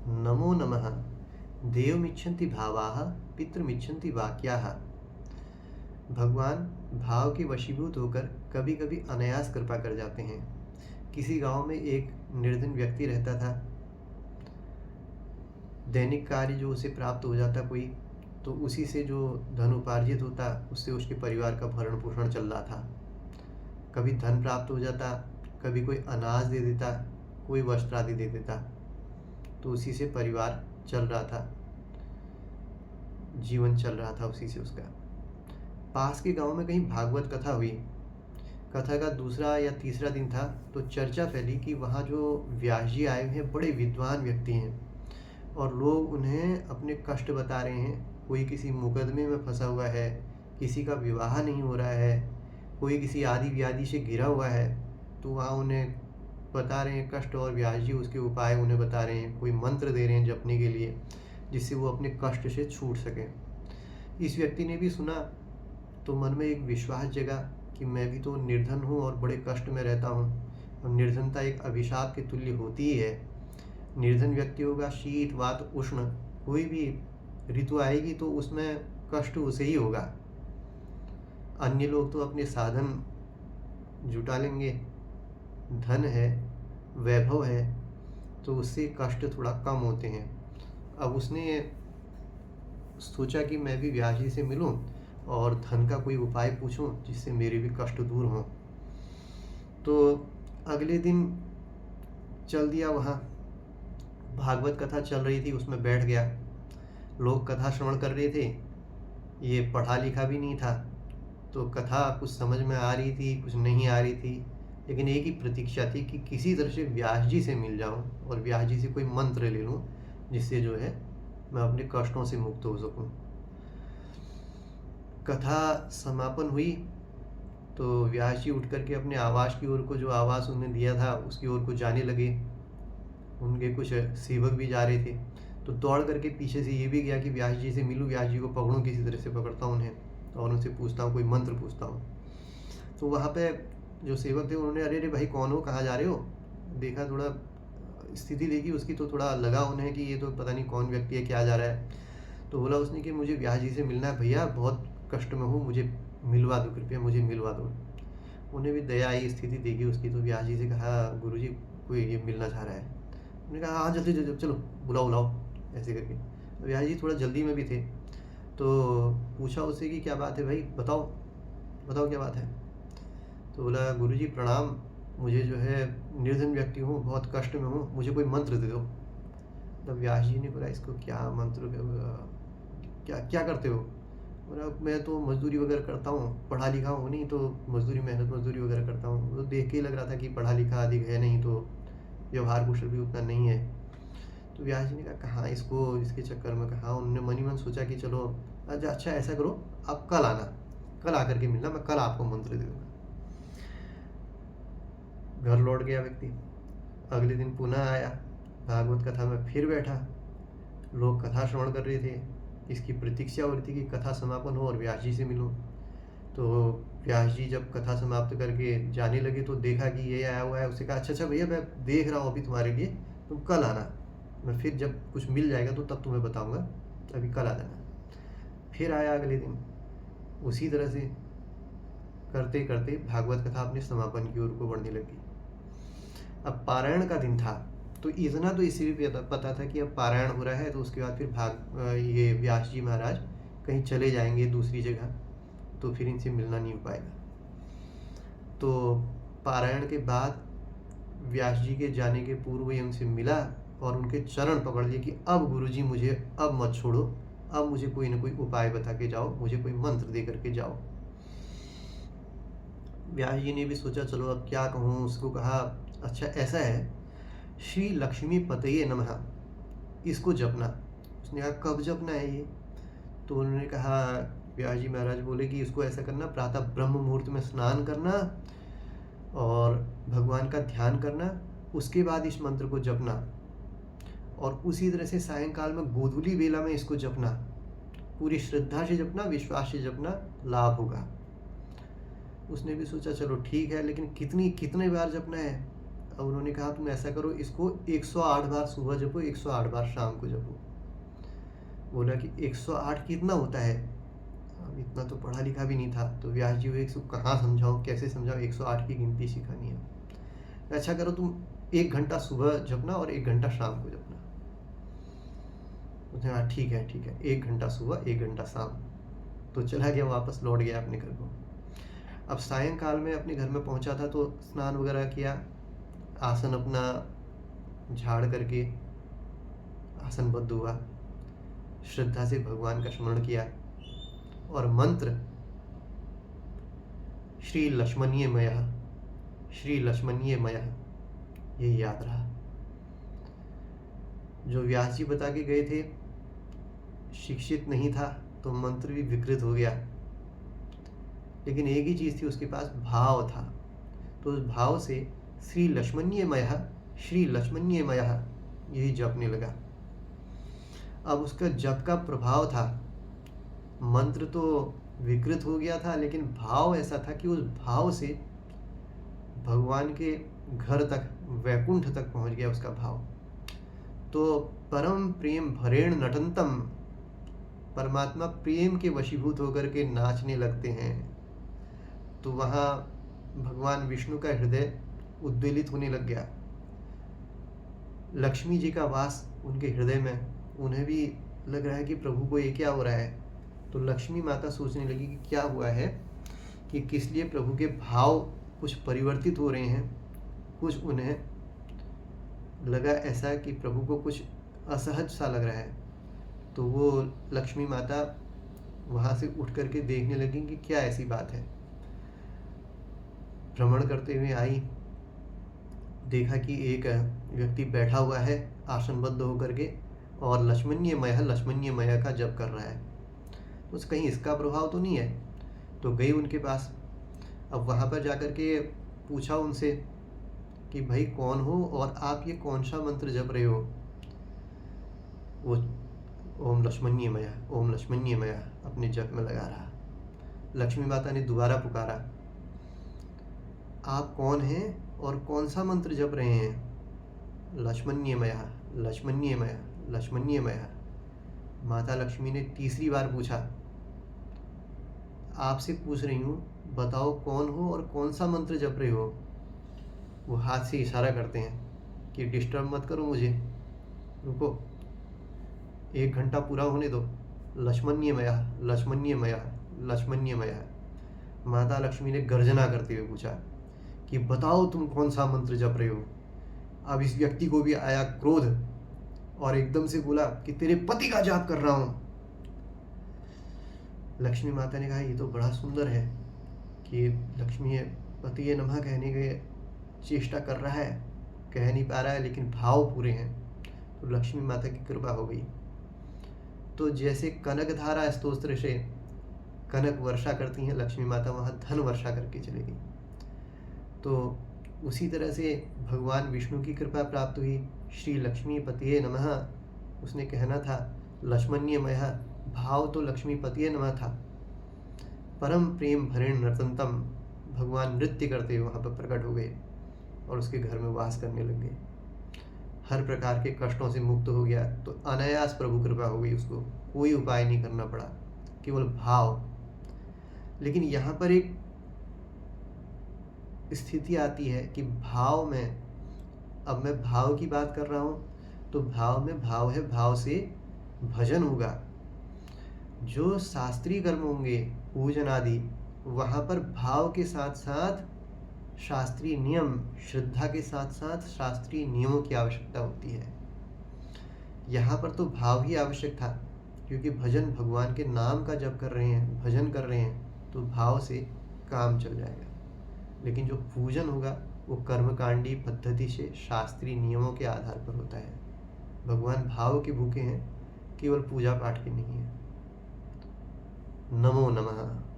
नमो नमः। देवमिच्छन्ति भावाः पितृमिच्छन्ति वाक्याः। भगवान भाव के वशीभूत होकर कभी कभी अनायास कृपा कर जाते हैं। किसी गांव में एक निर्धन व्यक्ति रहता था। दैनिक कार्य जो उसे प्राप्त हो जाता कोई, तो उसी से जो धन उपार्जित होता उससे उसके परिवार का भरण पोषण चल रहा था। कभी धन प्राप्त हो जाता, कभी कोई अनाज दे देता, कोई वस्त्र आदि दे देता, तो उसी से परिवार चल रहा था, जीवन चल रहा था उसी से उसका। पास के गांव में कहीं भागवत कथा हुई। कथा का दूसरा या तीसरा दिन था, तो चर्चा फैली कि वहाँ जो व्यास जी आए हुए हैं बड़े विद्वान व्यक्ति हैं और लोग उन्हें अपने कष्ट बता रहे हैं। कोई किसी मुकदमे में फंसा हुआ है, किसी का विवाह नहीं हो रहा है, कोई किसी आदि व्याधि से घिरा हुआ है, तो वहाँ उन्हें बता रहे हैं कष्ट, और व्यास जी उसके उपाय उन्हें बता रहे हैं। कोई मंत्र दे रहे हैं जपने के लिए, जिससे वो अपने कष्ट से छूट सकें। इस व्यक्ति ने भी सुना तो मन में एक विश्वास जगा कि मैं भी तो निर्धन हूँ और बड़े कष्ट में रहता हूँ, और निर्धनता एक अभिशाप के तुल्य होती ही है। निर्धन व्यक्ति होगा, शीत वात उष्ण कोई भी ऋतु आएगी तो उसमें कष्ट उसे ही होगा। अन्य लोग तो अपने साधन जुटा लेंगे, धन है, वैभव है, तो उससे कष्ट थोड़ा कम होते हैं। अब उसने सोचा कि मैं भी व्यास जी से मिलूं और धन का कोई उपाय पूछूं जिससे मेरे भी कष्ट दूर हों। तो अगले दिन चल दिया, वहाँ भागवत कथा चल रही थी, उसमें बैठ गया। लोग कथा श्रवण कर रहे थे। ये पढ़ा लिखा भी नहीं था, तो कथा कुछ समझ में आ रही थी, कुछ नहीं आ रही थी, लेकिन एक ही प्रतीक्षा थी कि किसी तरह से व्यास जी से मिल जाऊं और व्यास जी से कोई मंत्र ले लूं, जिससे जो है मैं अपने कष्टों से मुक्त हो सकूं। कथा समापन हुई तो व्यास जी उठ करके अपने आवास की ओर को, जो आवास उन्हें दिया था उसकी ओर को जाने लगे। उनके कुछ सेवक भी जा रहे थे, तो दौड़ करके पीछे से ये भी गया कि व्यास जी से मिलूं, व्यास जी को पकड़ूं, किसी तरह से पकड़ता हूँ उन्हें और उनसे पूछता हूँ, कोई मंत्र पूछता हूँ। तो वहाँ पे जो सेवक थे उन्होंने, अरे भाई कौन हो, कहाँ जा रहे हो, देखा, थोड़ा स्थिति देखी उसकी, तो थोड़ा लगा उन्हें कि ये तो पता नहीं कौन व्यक्ति है, क्या जा रहा है। तो बोला उसने कि मुझे व्यास जी से मिलना है भैया, बहुत कष्ट में हूँ, मुझे मिलवा दो, कृपया मुझे मिलवा दो। उन्हें भी दया आई, स्थिति देखी उसकी, तो व्यास जी से कहा, गुरुजी कोई ये मिलना चाह रहा है। उन्होंने कहा हाँ जल्दी जल्दी चलो, बुलाओ बुलाओ, ऐसे करके। तो व्यास जी थोड़ा जल्दी में भी थे, तो पूछा उससे कि क्या बात है भाई, बताओ बताओ क्या बात है। तो बोला, गुरुजी प्रणाम, मुझे जो है निर्धन व्यक्ति हूँ, बहुत कष्ट में हूँ, मुझे कोई मंत्र दे दो। तब व्यास जी ने बोला, इसको क्या मंत्र, क्या क्या करते हो। बोला, मैं तो मजदूरी वगैरह करता हूँ, पढ़ा लिखा हूँ नहीं, तो मजदूरी, मेहनत मजदूरी वगैरह करता हूँ। तो देख के ही लग रहा था कि पढ़ा लिखा अधिक है नहीं, तो व्यवहार कुशल भी उतना नहीं है। तो व्यास जी ने कहा, कहाँ इसको इसके चक्कर में, कहाँ। उन्होंने मन ही मन सोचा कि चलो अच्छा ऐसा करो, आप कल आना, कल आकर के मिलना, मैं कल आपको मंत्र दे दूँगा। घर लौट गया व्यक्ति। अगले दिन पुनः आया, भागवत कथा में फिर बैठा। लोग कथा श्रवण कर रहे थे, इसकी प्रतीक्षा हो रही थी कि कथा समापन हो और व्यास जी से मिलूं। तो व्यास जी जब कथा समाप्त करके जाने लगे तो देखा कि ये आया हुआ है। उससे कहा, अच्छा अच्छा भैया, मैं देख रहा हूँ अभी तुम्हारे लिए, तुम कल आना, मैं फिर जब कुछ मिल जाएगा तो तब तुम्हें बताऊँगा, अभी कल आ जाना। फिर आया अगले दिन, उसी तरह से करते करते भागवत कथा अपने समापन की ओर को बढ़ने लगी। अब पारायण का दिन था, तो इतना तो इसी भी पता था कि अब पारायण हो रहा है, तो उसके बाद फिर ये व्यास जी महाराज कहीं चले जाएंगे दूसरी जगह, तो फिर इनसे मिलना नहीं हो पाएगा। तो पारायण के बाद व्यास जी के जाने के पूर्व ही उनसे मिला और उनके चरण पकड़ लिए कि अब गुरुजी मुझे अब मत छोड़ो, अब मुझे कोई ना कोई उपाय बता के जाओ, मुझे कोई मंत्र दे करके जाओ। व्यास जी ने भी सोचा, चलो अब क्या कहूँ। उसको कहा, अच्छा ऐसा है, श्री लक्ष्मी पतये नमः, इसको जपना। उसने कहा, कब जपना है ये। तो उन्होंने कहा, व्यास जी महाराज बोले कि इसको ऐसा करना, प्रातः ब्रह्म मुहूर्त में स्नान करना और भगवान का ध्यान करना, उसके बाद इस मंत्र को जपना, और उसी तरह से सायंकाल में गोधूली वेला में इसको जपना। पूरी श्रद्धा से जपना, विश्वास से जपना, लाभ होगा। उसने भी सोचा चलो ठीक है, लेकिन कितनी कितने बार जपना है। अब उन्होंने कहा तुम ऐसा करो, इसको 108 बार सुबह जपो, 108 बार शाम को जपो। बोला कि 108 कितना होता है? अब इतना तो पढ़ा लिखा भी नहीं था, तो व्यास जी हुए इसको कहाँ समझाओ, कैसे समझाओ, 108 की गिनती सिखानी है। अच्छा करो तुम 1 घंटा सुबह जपना और 1 घंटा शाम को जपना। हाँ ठीक है ठीक है, 1 घंटा सुबह 1 घंटा शाम। तो चला गया, वापस लौट गया अपने घर को। अब सायंकाल में अपने घर में पहुंचा था, तो स्नान वगैरह किया, आसन अपना झाड़ करके आसनबद्ध हुआ, श्रद्धा से भगवान का स्मरण किया और मंत्र श्री लक्ष्मणीय मयः, श्री लक्ष्मणीय मयः, यही याद रहा। जो व्यास जी बता के गए थे, शिक्षित नहीं था तो मंत्र भी विकृत हो गया, लेकिन एक ही चीज़ थी उसके पास, भाव था। तो उस भाव से श्री लक्ष्मणीय मयः, श्री लक्ष्मणीय मयः यही जपने लगा। अब उसका जप का प्रभाव था, मंत्र तो विकृत हो गया था, लेकिन भाव ऐसा था कि उस भाव से भगवान के घर तक, वैकुंठ तक पहुंच गया उसका भाव। तो परम प्रेम भरेण नटंतम, परमात्मा प्रेम के वशीभूत होकर के नाचने लगते हैं। तो वहाँ भगवान विष्णु का हृदय उद्वेलित होने लग गया, लक्ष्मी जी का वास उनके हृदय में, उन्हें भी लग रहा है कि प्रभु को ये क्या हो रहा है। तो लक्ष्मी माता सोचने लगी कि क्या हुआ है, कि किस लिए प्रभु के भाव कुछ परिवर्तित हो रहे हैं, कुछ उन्हें लगा ऐसा कि प्रभु को कुछ असहज सा लग रहा है। तो वो लक्ष्मी माता वहाँ से उठ करके देखने लगी कि क्या ऐसी बात है। भ्रमण करते हुए आई, देखा कि एक व्यक्ति बैठा हुआ है आसनबद्ध होकर के और लक्ष्मणीय मयः का जप कर रहा है। उस कहीं इसका प्रभाव तो नहीं है। तो गई उनके पास। अब वहाँ पर जाकर के पूछा उनसे कि भाई कौन हो और आप ये कौन सा मंत्र जप रहे हो। वो ओम लक्ष्मणीय मयः अपने जप में लगा रहा। लक्ष्मी माता ने दोबारा पुकारा, आप कौन हैं और कौन सा मंत्र जप रहे हैं? लक्ष्मणीय मयः। माता लक्ष्मी ने तीसरी बार पूछा, आपसे पूछ रही हूँ, बताओ कौन हो और कौन सा मंत्र जप रहे हो। वो हाथ से इशारा करते हैं कि डिस्टर्ब मत करो मुझे, रुको, 1 घंटा पूरा होने दो। लक्ष्मणीय मयः। माता लक्ष्मी ने गर्जना करते हुए पूछा कि बताओ तुम कौन सा मंत्र जप रहे हो। अब इस व्यक्ति को भी आया क्रोध और एकदम से बोला कि तेरे पति का जाप कर रहा हूं। लक्ष्मी माता ने कहा ये तो बड़ा सुंदर है कि लक्ष्मी पति नमः कहने के चेष्टा कर रहा है, कह नहीं पा रहा है, लेकिन भाव पूरे हैं। तो लक्ष्मी माता की कृपा हो गई। तो जैसे कनक धारा स्तोत्र से कनक वर्षा करती हैं, लक्ष्मी माता वहाँ धन वर्षा करके चली गई। तो उसी तरह से भगवान विष्णु की कृपा प्राप्त हुई। श्री लक्ष्मी पतिये नमः उसने कहना था, लक्ष्मणीय मयः भाव तो लक्ष्मी पतिये नमः था। परम प्रेम भरेण नर्तनतम, भगवान नृत्य करते हुए वहाँ पर प्रकट हो गए और उसके घर में वास करने लग गए। हर प्रकार के कष्टों से मुक्त हो गया। तो अनायास प्रभु कृपा हो गई, उसको कोई उपाय नहीं करना पड़ा, केवल भाव। लेकिन यहाँ पर एक स्थिति आती है कि भाव में, अब मैं भाव की बात कर रहा हूँ तो भाव में भाव है, भाव से भजन होगा। जो शास्त्रीय कर्म होंगे पूजन आदि, वहाँ पर भाव के साथ साथ शास्त्रीय नियम, श्रद्धा के साथ साथ शास्त्रीय नियमों की आवश्यकता होती है। यहाँ पर तो भाव ही आवश्यक था, क्योंकि भजन भगवान के नाम का जप कर रहे हैं, भजन कर रहे हैं, तो भाव से काम चल जाएगा। लेकिन जो पूजन होगा वो कर्मकांडी पद्धति से शास्त्रीय नियमों के आधार पर होता है। भगवान भाव के भूखे हैं, केवल पूजा पाठ के नहीं है। नमो नमः।